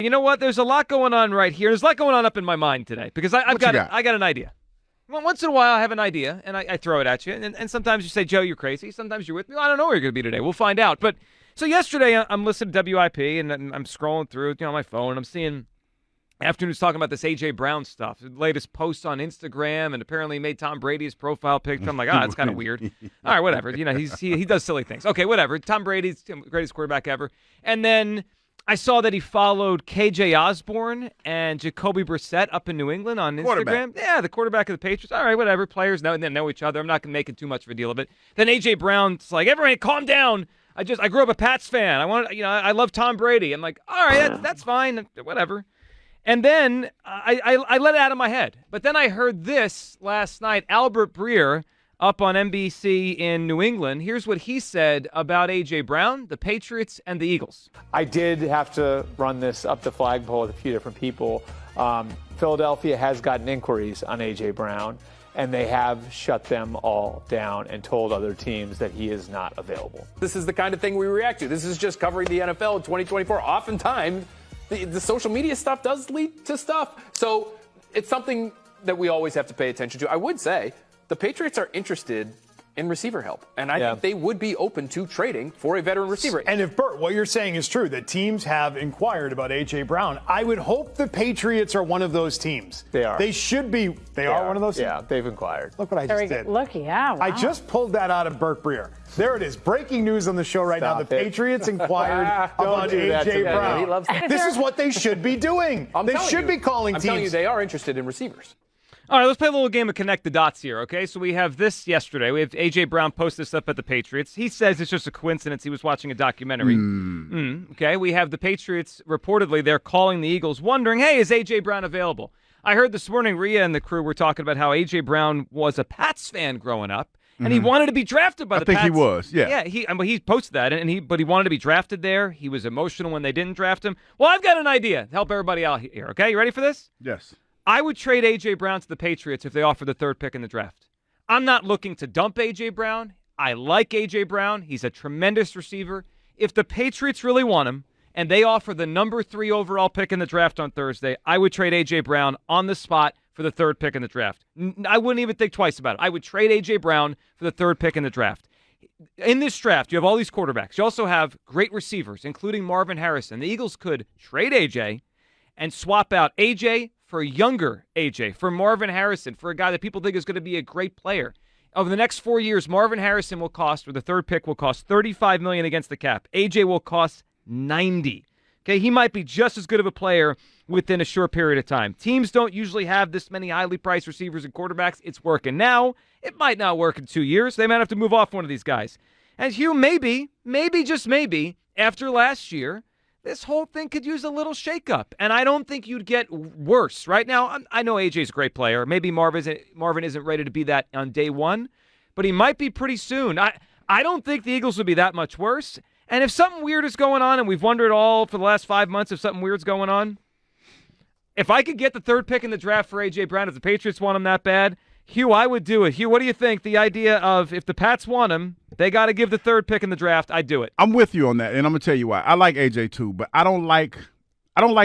You know what? There's a lot going on right here. There's a lot going on up in my mind today because I got an idea. Well, once in a while I have an idea, and I throw it at you. And sometimes you say, Joe, you're crazy. Sometimes you're with me. Well, I don't know where you're going to be today. We'll find out. But so yesterday I'm listening to WIP, and I'm scrolling through my phone, and I'm seeing Afternoon's talking about this A.J. Brown stuff. The latest post on Instagram, and apparently he made Tom Brady his profile picture. I'm like, that's kind of weird. All right, whatever. He does silly things. Okay, whatever. Tom Brady's the greatest quarterback ever. And then I saw that he followed K.J. Osborne and Jacoby Brissett up in New England on Instagram. Yeah, the quarterback of the Patriots. All right, whatever. Players know each other. I'm not making too much of a deal of it. Then A.J. Brown's like, everybody calm down. I grew up a Pats fan. I love Tom Brady. I'm like, all right, that's fine. Whatever. And then I let it out of my head. But then I heard this last night. Albert Breer up on NBC in New England. Here's what he said about A.J. Brown, the Patriots, and the Eagles. I did have to run this up the flagpole with a few different people. Philadelphia has gotten inquiries on A.J. Brown, and they have shut them all down and told other teams that he is not available. This is the kind of thing we react to. This is just covering the NFL in 2024. Oftentimes, the social media stuff does lead to stuff. So it's something that we always have to pay attention to. I would say the Patriots are interested in receiver help, and I think they would be open to trading for a veteran receiver. And if, Bert, what you're saying is true, that teams have inquired about A.J. Brown, I would hope the Patriots are one of those teams. They are. They should be. They are one of those teams? Yeah, they've inquired. Look what I just did. Look, yeah, wow. I just pulled that out of Bert Breer. There it is. Breaking news on the show right now. The Patriots inquired about A.J. Brown. He loves that. This is what they should be doing. They should be calling teams. I'm telling you, they are interested in receivers. All right, let's play a little game of connect the dots here, okay? So we have this yesterday. We have A.J. Brown post this up at the Patriots. He says it's just a coincidence he was watching a documentary. Okay, we have the Patriots, reportedly, they're calling the Eagles, wondering, hey, is A.J. Brown available? I heard this morning Rhea and the crew were talking about how A.J. Brown was a Pats fan growing up, and he wanted to be drafted by the Pats. I think he was, yeah. Yeah, he posted that, but he wanted to be drafted there. He was emotional when they didn't draft him. Well, I've got an idea to help everybody out here, okay? You ready for this? Yes. I would trade A.J. Brown to the Patriots if they offer the third pick in the draft. I'm not looking to dump A.J. Brown. I like A.J. Brown. He's a tremendous receiver. If the Patriots really want him and they offer the number 3 overall pick in the draft on Thursday, I would trade A.J. Brown on the spot for the third pick in the draft. I wouldn't even think twice about it. I would trade A.J. Brown for the third pick in the draft. In this draft, you have all these quarterbacks. You also have great receivers, including Marvin Harrison. The Eagles could trade A.J. and swap out A.J. for younger A.J., for Marvin Harrison, for a guy that people think is going to be a great player. Over the next 4 years, Marvin Harrison will cost, or the third pick will cost $35 million against the cap. A.J. will cost $90. Okay, he might be just as good of a player within a short period of time. Teams don't usually have this many highly priced receivers and quarterbacks. It's working now. It might not work in 2 years. They might have to move off one of these guys. And Hugh, maybe, just maybe, after last year, this whole thing could use a little shakeup, and I don't think you'd get worse. Right now, I know AJ's a great player. Maybe Marvin isn't ready to be that on day one, but he might be pretty soon. I don't think the Eagles would be that much worse. And if something weird is going on, and we've wondered all for the last 5 months if something weird's going on, if I could get the third pick in the draft for A.J. Brown, if the Patriots want him that bad, Hugh, I would do it. Hugh, what do you think? The idea of if the Pats want him, they got to give the third pick in the draft. I'd do it. I'm with you on that, and I'm gonna tell you why. I like AJ too, but I don't like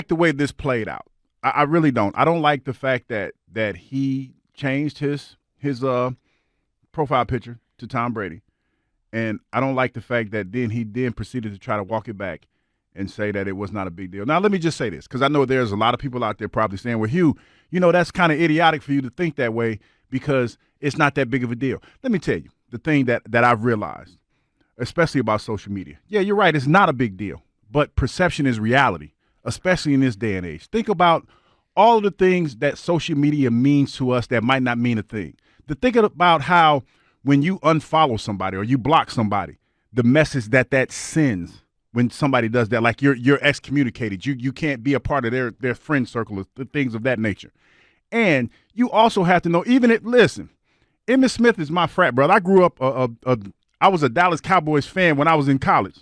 the way this played out. I really don't. I don't like the fact that he changed his profile picture to Tom Brady, and I don't like the fact that he proceeded to try to walk it back and say that it was not a big deal. Now, let me just say this, because I know there's a lot of people out there probably saying, well, Hugh, that's kind of idiotic for you to think that way because it's not that big of a deal. Let me tell you the thing that I've realized, especially about social media. Yeah, you're right. It's not a big deal, but perception is reality, especially in this day and age. Think about all of the things that social media means to us that might not mean a thing. Think about how when you unfollow somebody or you block somebody, the message that sends when somebody does that, like you're excommunicated. You can't be a part of their friend circle, things of that nature. And you also have to know, listen, Emmitt Smith is my frat brother. I grew up, I was a Dallas Cowboys fan when I was in college.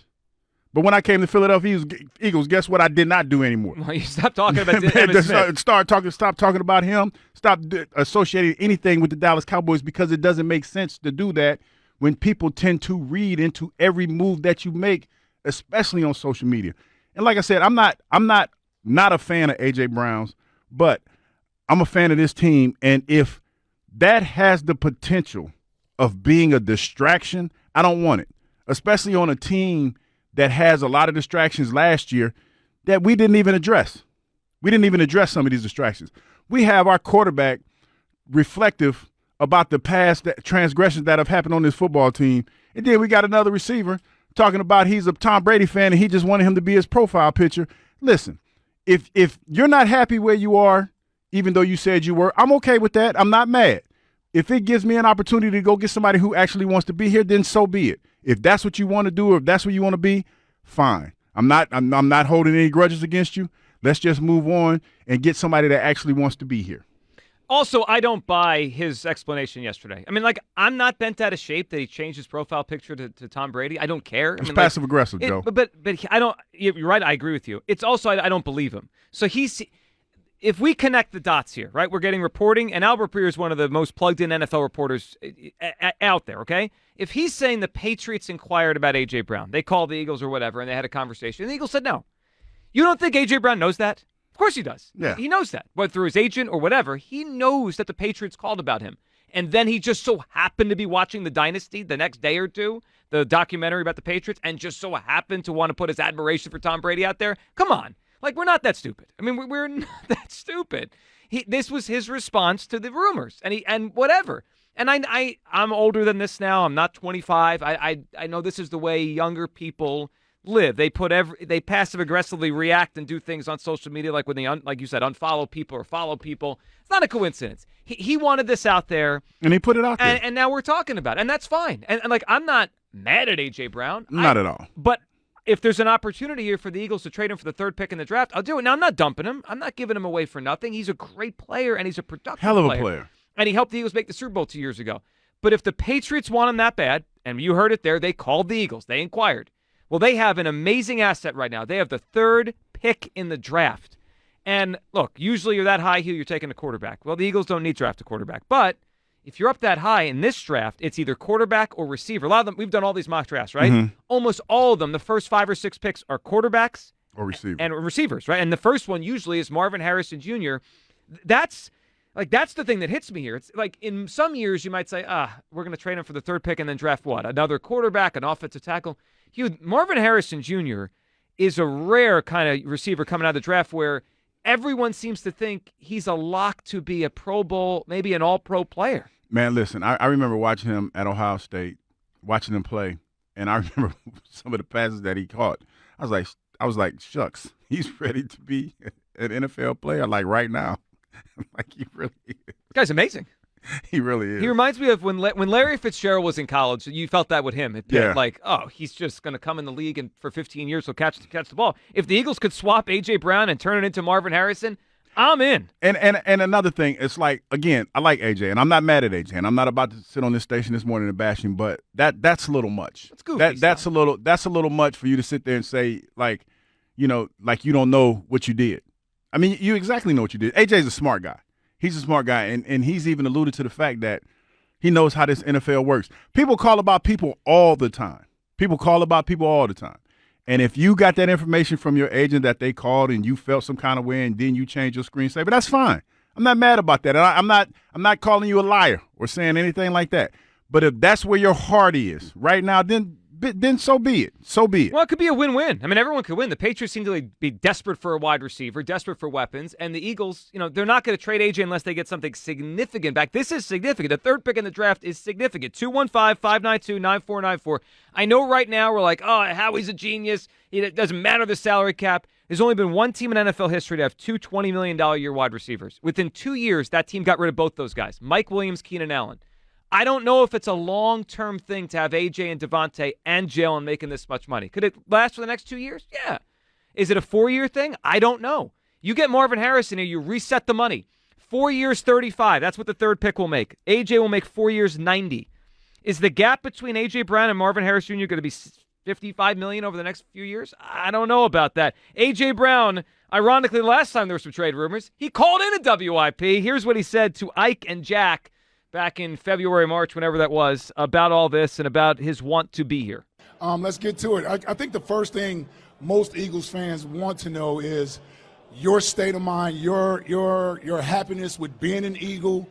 But when I came to Philadelphia Eagles, guess what I did not do anymore? Well, you stopped talking about Emmitt Smith. Stop talking about him. Stop associating anything with the Dallas Cowboys because it doesn't make sense to do that when people tend to read into every move that you make, especially on social media. And like I said, I'm not not a fan of A.J. Brown's, but I'm a fan of this team. And if that has the potential of being a distraction, I don't want it, especially on a team that has a lot of distractions last year that we didn't even address. We didn't even address some of these distractions. We have our quarterback reflective about the past transgressions that have happened on this football team. And then we got another receiver talking about he's a Tom Brady fan and he just wanted him to be his profile picture. Listen, if you're not happy where you are, even though you said you were, I'm okay with that. I'm not mad. If it gives me an opportunity to go get somebody who actually wants to be here, then so be it. If that's what you want to do or if that's where you want to be, fine. I'm not holding any grudges against you. Let's just move on and get somebody that actually wants to be here. Also, I don't buy his explanation yesterday. I mean, like, I'm not bent out of shape that he changed his profile picture to Tom Brady. I don't care. It's passive aggressive, Joe. But I don't. You're right. I agree with you. It's also I don't believe him. So if we connect the dots here, right? We're getting reporting, and Albert Breer is one of the most plugged-in NFL reporters out there. Okay, if he's saying the Patriots inquired about A.J. Brown, they called the Eagles or whatever, and they had a conversation, and the Eagles said no. You don't think A.J. Brown knows that? Of course he does. Yeah. He knows that. Whether through his agent or whatever, he knows that the Patriots called about him. And then he just so happened to be watching The Dynasty the next day or two, the documentary about the Patriots, and just so happened to want to put his admiration for Tom Brady out there. Come on. Like, we're not that stupid. I mean, we're not that stupid. This was his response to the rumors, and whatever. And I'm older than this now. I'm not 25. I know this is the way younger people live. They passive aggressively react and do things on social media, like when they, like you said, unfollow people or follow people. It's not a coincidence. He wanted this out there, and he put it out there, and now we're talking about it, and that's fine. And like, I'm not mad at A.J. Brown, not at all. But if there's an opportunity here for the Eagles to trade him for the third pick in the draft, I'll do it. Now, I'm not dumping him. I'm not giving him away for nothing. He's a great player, and he's a productive hell of a player. And he helped the Eagles make the Super Bowl 2 years ago. But if the Patriots want him that bad, and you heard it there, they called the Eagles. They inquired. Well, they have an amazing asset right now. They have the third pick in the draft. And look, usually you're that high here, you're taking a quarterback. Well, the Eagles don't need to draft a quarterback. But if you're up that high in this draft, it's either quarterback or receiver. A lot of them, we've done all these mock drafts, right? Mm-hmm. Almost all of them, the first 5 or 6 picks are quarterbacks or receivers. And receivers, right? And the first one usually is Marvin Harrison Jr. That's the thing that hits me here. It's like in some years you might say, we're going to trade him for the third pick and then draft what? Another quarterback, an offensive tackle. Marvin Harrison Jr. is a rare kind of receiver coming out of the draft where everyone seems to think he's a lock to be a Pro Bowl, maybe an all-pro player. Man, listen, I remember watching him at Ohio State, watching him play, and I remember some of the passes that he caught. I was like, shucks, he's ready to be an NFL player like right now. Like, he really is. This guy's amazing. He really is. He reminds me of when Larry Fitzgerald was in college. You felt that with him. Yeah. Like, he's just going to come in the league and for 15 years he'll catch the ball. If the Eagles could swap A.J. Brown and turn it into Marvin Harrison, I'm in. And another thing, it's like, again, I like A.J., and I'm not mad at A.J., and I'm not about to sit on this station this morning and bash him, but that's a little much. That's goofy. That's a little much for you to sit there and say, like, like you don't know what you did. I mean, you exactly know what you did. A.J.'s a smart guy. He's a smart guy, and he's even alluded to the fact that he knows how this NFL works. People call about people all the time. And if you got that information from your agent that they called and you felt some kind of way and then you change your screensaver, that's fine. I'm not mad about that. And I'm not calling you a liar or saying anything like that. But if that's where your heart is right now, then so be it. So be it. Well, it could be a win-win. I mean, everyone could win. The Patriots seem to be desperate for a wide receiver, desperate for weapons, and the Eagles, they're not going to trade A.J. unless they get something significant back. This is significant. The third pick in the draft is significant. 215-592-9494. I know right now we're like, Howie's a genius. It doesn't matter the salary cap. There's only been one team in NFL history to have 2 $20 million a year wide receivers. Within 2 years, that team got rid of both those guys, Mike Williams, Keenan Allen. I don't know if it's a long-term thing to have A.J. and Devontae and Jalen making this much money. Could it last for the next 2 years? Yeah. Is it a 4-year thing? I don't know. You get Marvin Harrison here, you reset the money. 4 years, 35. That's what the third pick will make. A.J. will make 4 years, 90. Is the gap between A.J. Brown and Marvin Harrison Jr. going to be $55 million over the next few years? I don't know about that. A.J. Brown, ironically, the last time there were some trade rumors, he called in a WIP. Here's what he said to Ike and Jack back in February, March, whenever that was, about all this and about his want to be here. Let's get to it. I think the first thing most Eagles fans want to know is your state of mind, your happiness with being an Eagle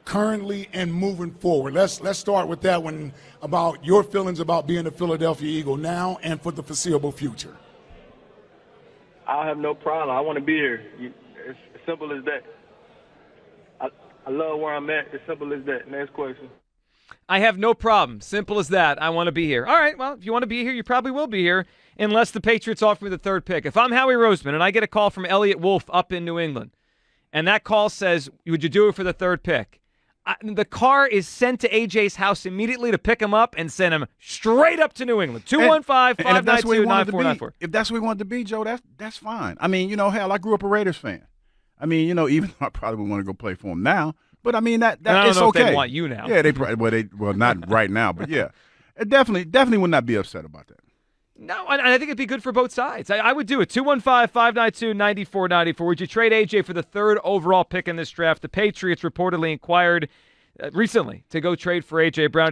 currently and moving forward. Let's start with that one, about your feelings about being a Philadelphia Eagle now and for the foreseeable future. I have no problem. I want to be here. It's as simple as that. I love where I'm at. As simple as that. Next question. I have no problem. Simple as that. I want to be here. All right, well, if you want to be here, you probably will be here unless the Patriots offer me the third pick. If I'm Howie Roseman and I get a call from Elliot Wolf up in New England, and that call says, would you do it for the third pick? The car is sent to AJ's house immediately to pick him up and send him straight up to New England. 215-592-9494. If that's where he wanted to be, Joe, that's fine. I mean, hell, I grew up a Raiders fan. I mean, even though I probably would want to go play for him now, but I mean that I don't it's know okay. If they want you now. Yeah, they probably not right now, but yeah, it definitely would not be upset about that. No, and I think it'd be good for both sides. I would do it. 215-592-9494. Would you trade AJ for the third overall pick in this draft? The Patriots reportedly inquired recently to go trade for AJ Brown.